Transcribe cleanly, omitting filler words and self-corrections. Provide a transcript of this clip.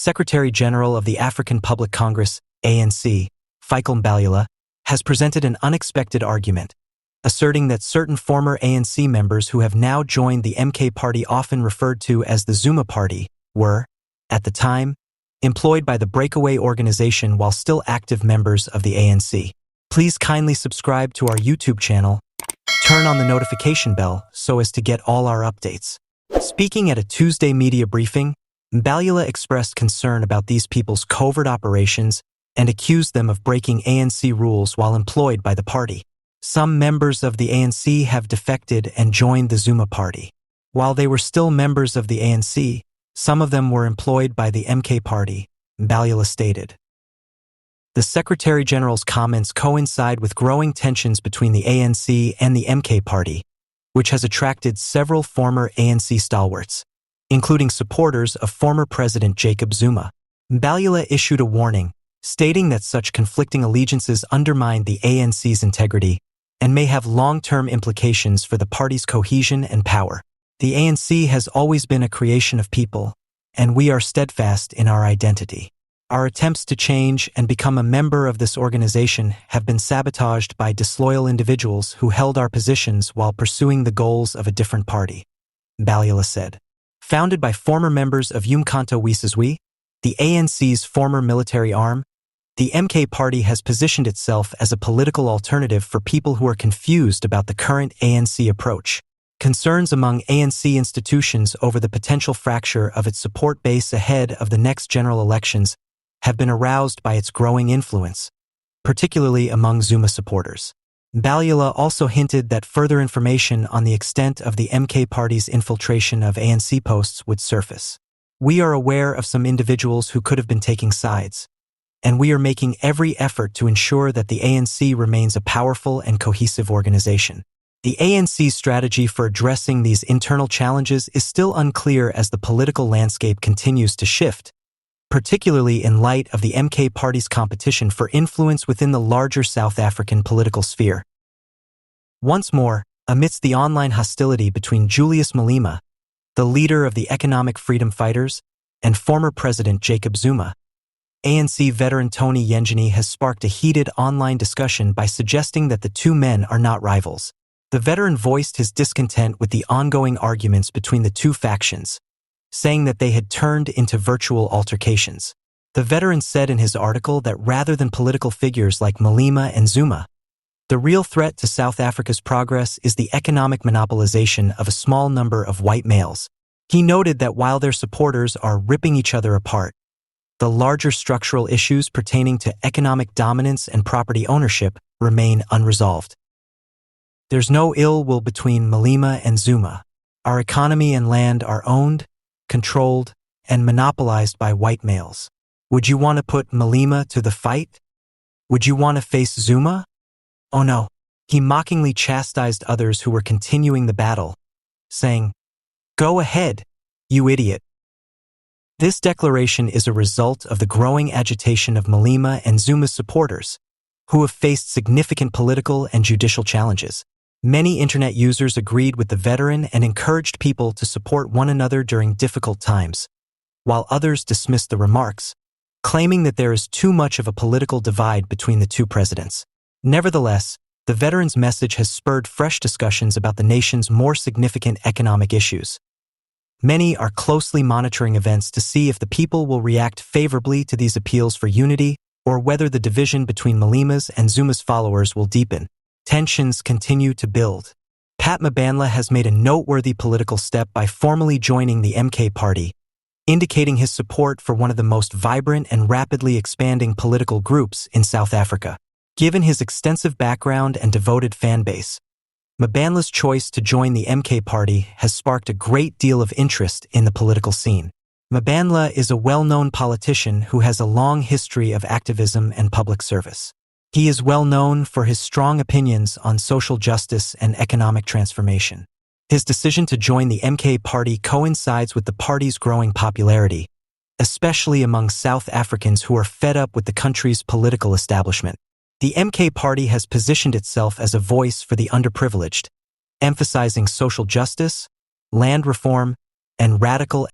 Secretary-General of the African Public Congress, ANC, Fikile Mbalula, has presented an unexpected argument, asserting that certain former ANC members who have now joined the MK Party, often referred to as the Zuma Party, were, at the time, employed by the breakaway organization while still active members of the ANC. Please kindly subscribe to our YouTube channel, turn on the notification bell so as to get all our updates. Speaking at a Tuesday media briefing, Mbalula expressed concern about these people's covert operations and accused them of breaking ANC rules while employed by the party. Some members of the ANC have defected and joined the Zuma Party. While they were still members of the ANC, some of them were employed by the MK Party, Mbalula stated. The Secretary-General's comments coincide with growing tensions between the ANC and the MK Party, which has attracted several former ANC stalwarts, including supporters of former President Jacob Zuma. Mbalula issued a warning, stating that such conflicting allegiances undermine the ANC's integrity and may have long-term implications for the party's cohesion and power. The ANC has always been a creation of people, and we are steadfast in our identity. Our attempts to change and become a member of this organization have been sabotaged by disloyal individuals who held our positions while pursuing the goals of a different party, Mbalula said. Founded by former members of Umkhonto we Sizwe, the ANC's former military arm, the MK Party has positioned itself as a political alternative for people who are confused about the current ANC approach. Concerns among ANC institutions over the potential fracture of its support base ahead of the next general elections have been aroused by its growing influence, particularly among Zuma supporters. Mbalula also hinted that further information on the extent of the MK Party's infiltration of ANC posts would surface. We are aware of some individuals who could have been taking sides, and we are making every effort to ensure that the ANC remains a powerful and cohesive organization. The ANC's strategy for addressing these internal challenges is still unclear as the political landscape continues to shift, particularly in light of the MK Party's competition for influence within the larger South African political sphere. Once more, amidst the online hostility between juliusmalema, the leader of the Economic Freedom Fighters, and former President Jacob Zuma, ANC veteran Tony Yenjini has sparked a heated online discussion by suggesting that the two men are not rivals. The veteran voiced his discontent with the ongoing arguments between the two factions, saying that they had turned into virtual altercations. The veteran said in his article that rather than political figures like Malema and Zuma, the real threat to South Africa's progress is the economic monopolization of a small number of white males. He noted that while their supporters are ripping each other apart, the larger structural issues pertaining to economic dominance and property ownership remain unresolved. There's no ill will between Malema and Zuma. Our economy and land are owned, controlled, and monopolized by white males. Would you want to put Malema to the fight? Would you want to face Zuma? Oh no. He mockingly chastised others who were continuing the battle, saying, "Go ahead, you idiot." This declaration is a result of the growing agitation of Malema and Zuma's supporters, who have faced significant political and judicial challenges. Many internet users agreed with the veteran and encouraged people to support one another during difficult times, while others dismissed the remarks, claiming that there is too much of a political divide between the two presidents. Nevertheless, the veteran's message has spurred fresh discussions about the nation's more significant economic issues. Many are closely monitoring events to see if the people will react favorably to these appeals for unity or whether the division between Malema's and Zuma's followers will deepen. Tensions continue to build. Pat Mbalula has made a noteworthy political step by formally joining the MK Party, indicating his support for one of the most vibrant and rapidly expanding political groups in South Africa. Given his extensive background and devoted fan base, Mbalula's choice to join the MK Party has sparked a great deal of interest in the political scene. Mbalula is a well-known politician who has a long history of activism and public service. He is well known for his strong opinions on social justice and economic transformation. His decision to join the MK Party coincides with the party's growing popularity, especially among South Africans who are fed up with the country's political establishment. The MK Party has positioned itself as a voice for the underprivileged, emphasizing social justice, land reform, and radical